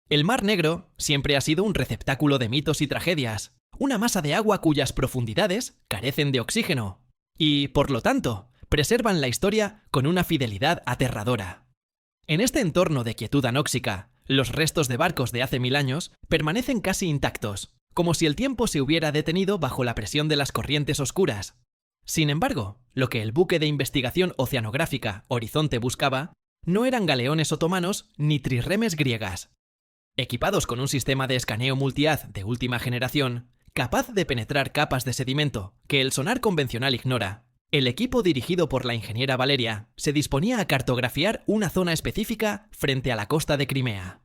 El Mar Negro siempre ha sido un receptáculo de mitos y tragedias, una masa de agua cuyas profundidades carecen de oxígeno y, por lo tanto, preservan la historia con una fidelidad aterradora. En este entorno de quietud anóxica, los restos de barcos de hace 1000 años permanecen casi intactos, como si el tiempo se hubiera detenido bajo la presión de las corrientes oscuras. Sin embargo, lo que el buque de investigación oceanográfica Horizonte buscaba no eran galeones otomanos ni trirremes griegas. Equipados con un sistema de escaneo multihaz de última generación, capaz de penetrar capas de sedimento que el sonar convencional ignora, el equipo dirigido por la ingeniera Valeria se disponía a cartografiar una zona específica frente a la costa de Crimea.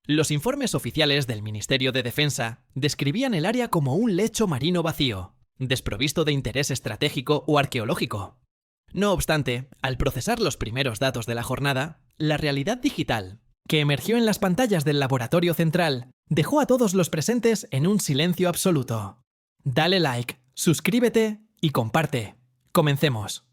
Los informes oficiales del Ministerio de Defensa describían el área como un lecho marino vacío, desprovisto de interés estratégico o arqueológico. No obstante, al procesar los primeros datos de la jornada, la realidad digital, que emergió en las pantallas del laboratorio central, dejó a todos los presentes en un silencio absoluto. Dale like, suscríbete y comparte. Comencemos.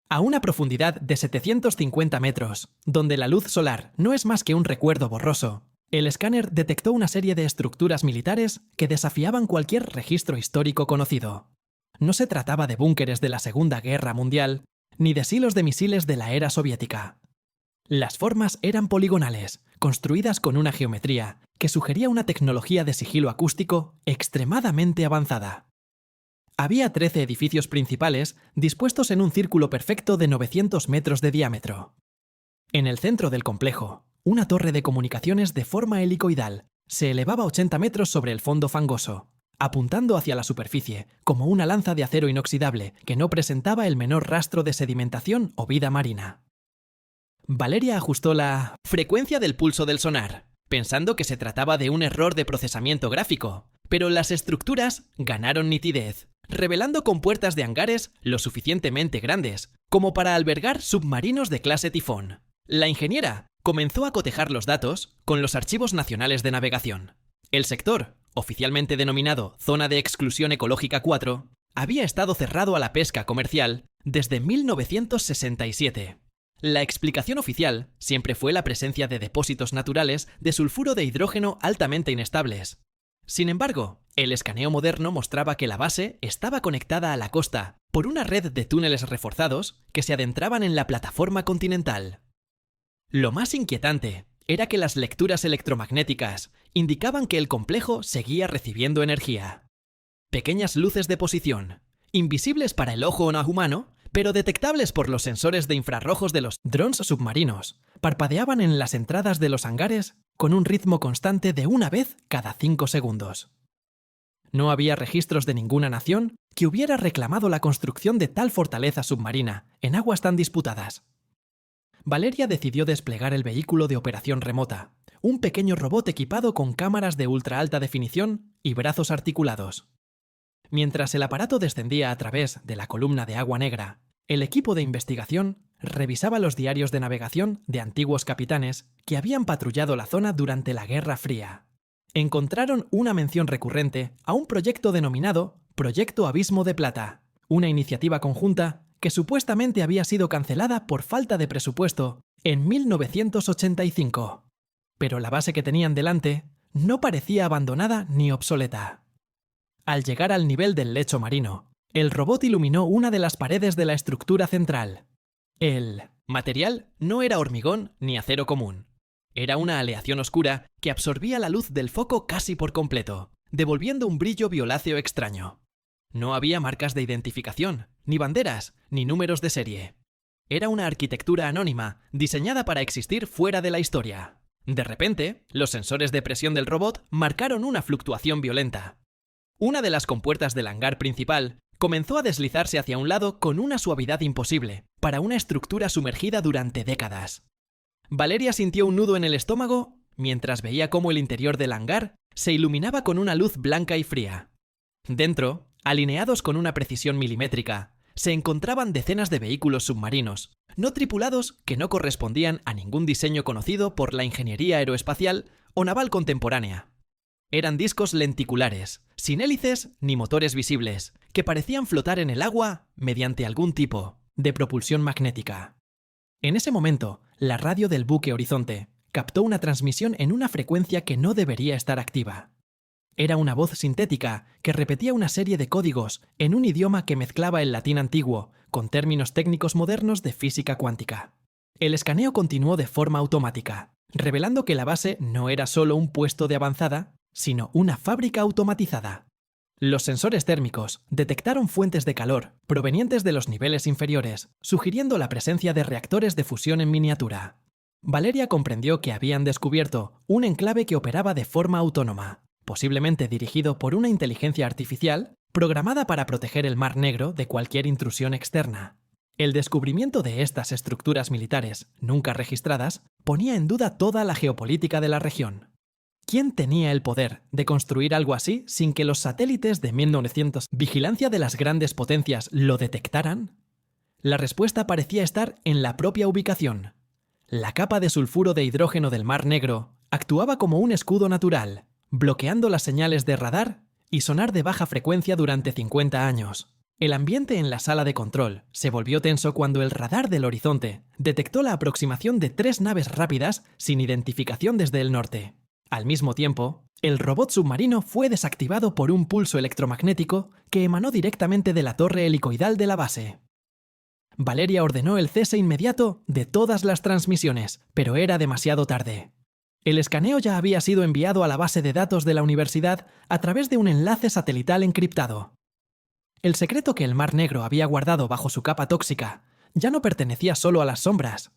A una profundidad de 750 metros, donde la luz solar no es más que un recuerdo borroso, el escáner detectó una serie de estructuras militares que desafiaban cualquier registro histórico conocido. No se trataba de búnkeres de la Segunda Guerra Mundial, ni de silos de misiles de la era soviética. Las formas eran poligonales, construidas con una geometría que sugería una tecnología de sigilo acústico extremadamente avanzada. Había 13 edificios principales dispuestos en un círculo perfecto de 900 metros de diámetro. En el centro del complejo, una torre de comunicaciones de forma helicoidal se elevaba 80 metros sobre el fondo fangoso, apuntando hacia la superficie como una lanza de acero inoxidable que no presentaba el menor rastro de sedimentación o vida marina. Valeria ajustó la frecuencia del pulso del sonar, pensando que se trataba de un error de procesamiento gráfico, pero las estructuras ganaron nitidez, revelando compuertas de hangares lo suficientemente grandes como para albergar submarinos de clase Tifón. La ingeniera comenzó a cotejar los datos con los archivos nacionales de navegación. El sector, oficialmente denominado Zona de Exclusión Ecológica 4, había estado cerrado a la pesca comercial desde 1967. La explicación oficial siempre fue la presencia de depósitos naturales de sulfuro de hidrógeno altamente inestables. Sin embargo, el escaneo moderno mostraba que la base estaba conectada a la costa por una red de túneles reforzados que se adentraban en la plataforma continental. Lo más inquietante era que las lecturas electromagnéticas indicaban que el complejo seguía recibiendo energía. Pequeñas luces de posición, invisibles para el ojo no humano, pero detectables por los sensores de infrarrojos de los drones submarinos, parpadeaban en las entradas de los hangares con un ritmo constante de una vez cada 5 segundos. No había registros de ninguna nación que hubiera reclamado la construcción de tal fortaleza submarina en aguas tan disputadas. Valeria decidió desplegar el vehículo de operación remota, un pequeño robot equipado con cámaras de ultra alta definición y brazos articulados. Mientras el aparato descendía a través de la columna de agua negra, el equipo de investigación revisaba los diarios de navegación de antiguos capitanes que habían patrullado la zona durante la Guerra Fría. Encontraron una mención recurrente a un proyecto denominado Proyecto Abismo de Plata, una iniciativa conjunta que supuestamente había sido cancelada por falta de presupuesto en 1985. Pero la base que tenían delante no parecía abandonada ni obsoleta. Al llegar al nivel del lecho marino, el robot iluminó una de las paredes de la estructura central. El material no era hormigón ni acero común. Era una aleación oscura que absorbía la luz del foco casi por completo, devolviendo un brillo violáceo extraño. No había marcas de identificación, ni banderas, ni números de serie. Era una arquitectura anónima, diseñada para existir fuera de la historia. De repente, los sensores de presión del robot marcaron una fluctuación violenta. Una de las compuertas del hangar principal comenzó a deslizarse hacia un lado con una suavidad imposible para una estructura sumergida durante décadas. Valeria sintió un nudo en el estómago mientras veía cómo el interior del hangar se iluminaba con una luz blanca y fría. Dentro, alineados con una precisión milimétrica, se encontraban decenas de vehículos submarinos, no tripulados que no correspondían a ningún diseño conocido por la ingeniería aeroespacial o naval contemporánea. Eran discos lenticulares, sin hélices ni motores visibles, que parecían flotar en el agua mediante algún tipo de propulsión magnética. En ese momento, la radio del buque Horizonte, captó una transmisión en una frecuencia que no debería estar activa. Era una voz sintética que repetía una serie de códigos en un idioma que mezclaba el latín antiguo con términos técnicos modernos de física cuántica. El escaneo continuó de forma automática, revelando que la base no era solo un puesto de avanzada, sino una fábrica automatizada. Los sensores térmicos detectaron fuentes de calor provenientes de los niveles inferiores, sugiriendo la presencia de reactores de fusión en miniatura. Valeria comprendió que habían descubierto un enclave que operaba de forma autónoma, posiblemente dirigido por una inteligencia artificial programada para proteger el Mar Negro de cualquier intrusión externa. El descubrimiento de estas estructuras militares, nunca registradas, ponía en duda toda la geopolítica de la región. ¿Quién tenía el poder de construir algo así sin que los satélites de 1900 vigilancia de las grandes potencias lo detectaran? La respuesta parecía estar en la propia ubicación. La capa de sulfuro de hidrógeno del Mar Negro actuaba como un escudo natural, bloqueando las señales de radar y sonar de baja frecuencia durante 50 años. El ambiente en la sala de control se volvió tenso cuando el radar del horizonte detectó la aproximación de 3 naves rápidas sin identificación desde el norte. Al mismo tiempo, el robot submarino fue desactivado por un pulso electromagnético que emanó directamente de la torre helicoidal de la base. Valeria ordenó el cese inmediato de todas las transmisiones, pero era demasiado tarde. El escaneo ya había sido enviado a la base de datos de la universidad a través de un enlace satelital encriptado. El secreto que el Mar Negro había guardado bajo su capa tóxica ya no pertenecía solo a las sombras.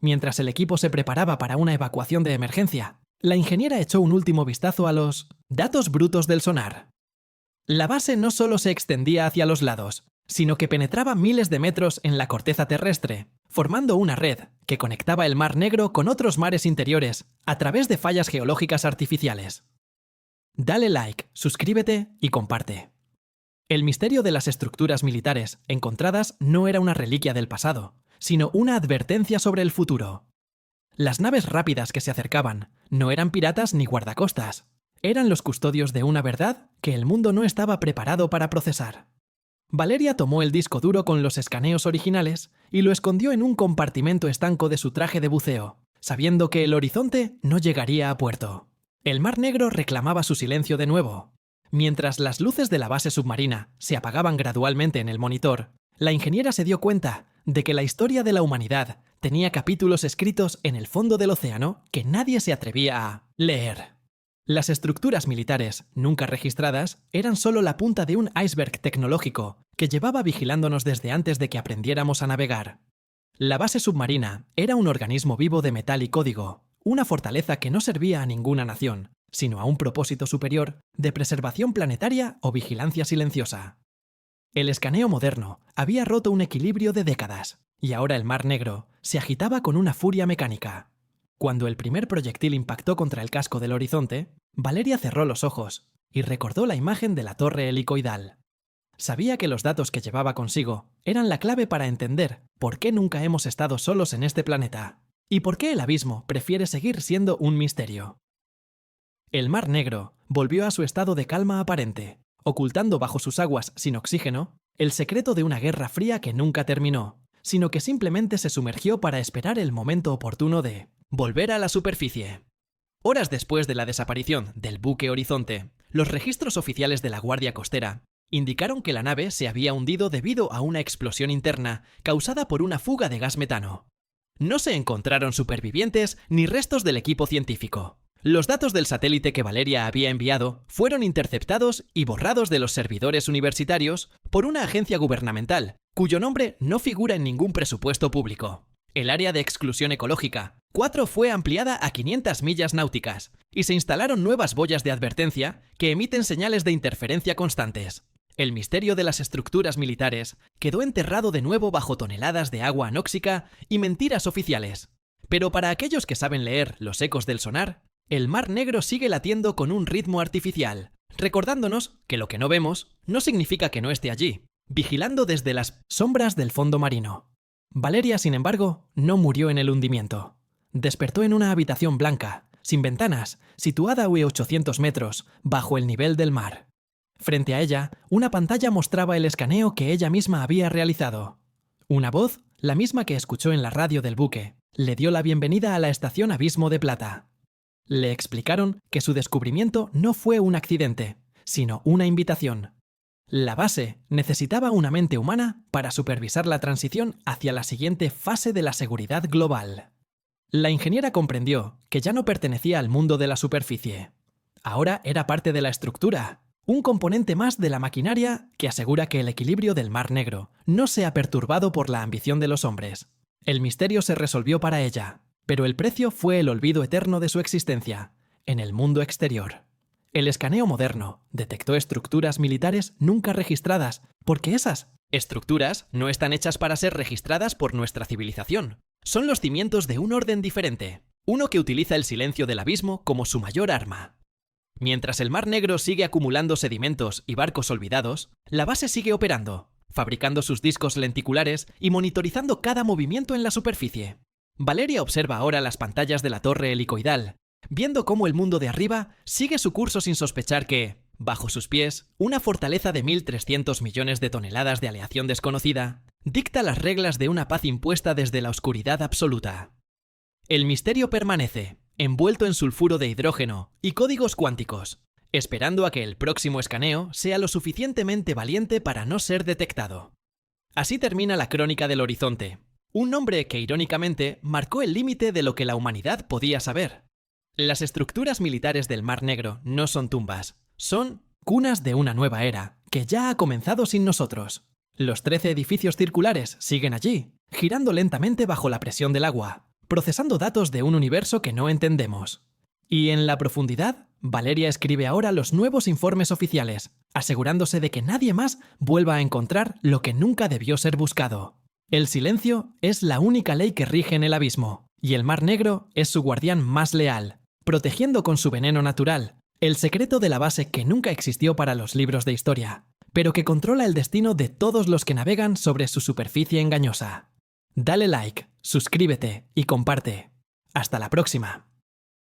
Mientras el equipo se preparaba para una evacuación de emergencia, la ingeniera echó un último vistazo a los datos brutos del sonar. La base no solo se extendía hacia los lados, sino que penetraba miles de metros en la corteza terrestre, formando una red que conectaba el Mar Negro con otros mares interiores a través de fallas geológicas artificiales. Dale like, suscríbete y comparte. El misterio de las estructuras militares encontradas no era una reliquia del pasado, sino una advertencia sobre el futuro. Las naves rápidas que se acercaban no eran piratas ni guardacostas, eran los custodios de una verdad que el mundo no estaba preparado para procesar. Valeria tomó el disco duro con los escaneos originales y lo escondió en un compartimento estanco de su traje de buceo, sabiendo que el horizonte no llegaría a puerto. El Mar Negro reclamaba su silencio de nuevo. Mientras las luces de la base submarina se apagaban gradualmente en el monitor, la ingeniera se dio cuenta de que la historia de la humanidad tenía capítulos escritos en el fondo del océano que nadie se atrevía a leer. Las estructuras militares, nunca registradas, eran solo la punta de un iceberg tecnológico que llevaba vigilándonos desde antes de que aprendiéramos a navegar. La base submarina era un organismo vivo de metal y código, una fortaleza que no servía a ninguna nación, sino a un propósito superior de preservación planetaria o vigilancia silenciosa. El escaneo moderno había roto un equilibrio de décadas, y ahora el Mar Negro se agitaba con una furia mecánica. Cuando el primer proyectil impactó contra el casco del horizonte, Valeria cerró los ojos y recordó la imagen de la torre helicoidal. Sabía que los datos que llevaba consigo eran la clave para entender por qué nunca hemos estado solos en este planeta, y por qué el abismo prefiere seguir siendo un misterio. El Mar Negro volvió a su estado de calma aparente, ocultando bajo sus aguas sin oxígeno el secreto de una guerra fría que nunca terminó, sino que simplemente se sumergió para esperar el momento oportuno de volver a la superficie. Horas después de la desaparición del buque Horizonte, los registros oficiales de la Guardia Costera indicaron que la nave se había hundido debido a una explosión interna causada por una fuga de gas metano. No se encontraron supervivientes ni restos del equipo científico. Los datos del satélite que Valeria había enviado fueron interceptados y borrados de los servidores universitarios por una agencia gubernamental, cuyo nombre no figura en ningún presupuesto público. El área de exclusión ecológica 4 fue ampliada a 500 millas náuticas y se instalaron nuevas boyas de advertencia que emiten señales de interferencia constantes. El misterio de las estructuras militares quedó enterrado de nuevo bajo toneladas de agua anóxica y mentiras oficiales. Pero para aquellos que saben leer los ecos del sonar, el Mar Negro sigue latiendo con un ritmo artificial, recordándonos que lo que no vemos no significa que no esté allí, vigilando desde las sombras del fondo marino. Valeria, sin embargo, no murió en el hundimiento. Despertó en una habitación blanca, sin ventanas, situada a 800 metros, bajo el nivel del mar. Frente a ella, una pantalla mostraba el escaneo que ella misma había realizado. Una voz, la misma que escuchó en la radio del buque, le dio la bienvenida a la estación Abismo de Plata. Le explicaron que su descubrimiento no fue un accidente, sino una invitación. La base necesitaba una mente humana para supervisar la transición hacia la siguiente fase de la seguridad global. La ingeniera comprendió que ya no pertenecía al mundo de la superficie. Ahora era parte de la estructura, un componente más de la maquinaria que asegura que el equilibrio del Mar Negro no sea perturbado por la ambición de los hombres. El misterio se resolvió para ella, pero el precio fue el olvido eterno de su existencia, en el mundo exterior. El escaneo moderno detectó estructuras militares nunca registradas, porque esas estructuras no están hechas para ser registradas por nuestra civilización. Son los cimientos de un orden diferente, uno que utiliza el silencio del abismo como su mayor arma. Mientras el Mar Negro sigue acumulando sedimentos y barcos olvidados, la base sigue operando, fabricando sus discos lenticulares y monitorizando cada movimiento en la superficie. Valeria observa ahora las pantallas de la torre helicoidal, viendo cómo el mundo de arriba sigue su curso sin sospechar que, bajo sus pies, una fortaleza de 1.300 millones de toneladas de aleación desconocida dicta las reglas de una paz impuesta desde la oscuridad absoluta. El misterio permanece, envuelto en sulfuro de hidrógeno y códigos cuánticos, esperando a que el próximo escaneo sea lo suficientemente valiente para no ser detectado. Así termina la Crónica del Horizonte, un nombre que irónicamente marcó el límite de lo que la humanidad podía saber. Las estructuras militares del Mar Negro no son tumbas, son cunas de una nueva era, que ya ha comenzado sin nosotros. Los 13 edificios circulares siguen allí, girando lentamente bajo la presión del agua, procesando datos de un universo que no entendemos. Y en la profundidad, Valeria escribe ahora los nuevos informes oficiales, asegurándose de que nadie más vuelva a encontrar lo que nunca debió ser buscado. El silencio es la única ley que rige en el abismo, y el Mar Negro es su guardián más leal, protegiendo con su veneno natural el secreto de la base que nunca existió para los libros de historia, pero que controla el destino de todos los que navegan sobre su superficie engañosa. Dale like, suscríbete y comparte. Hasta la próxima.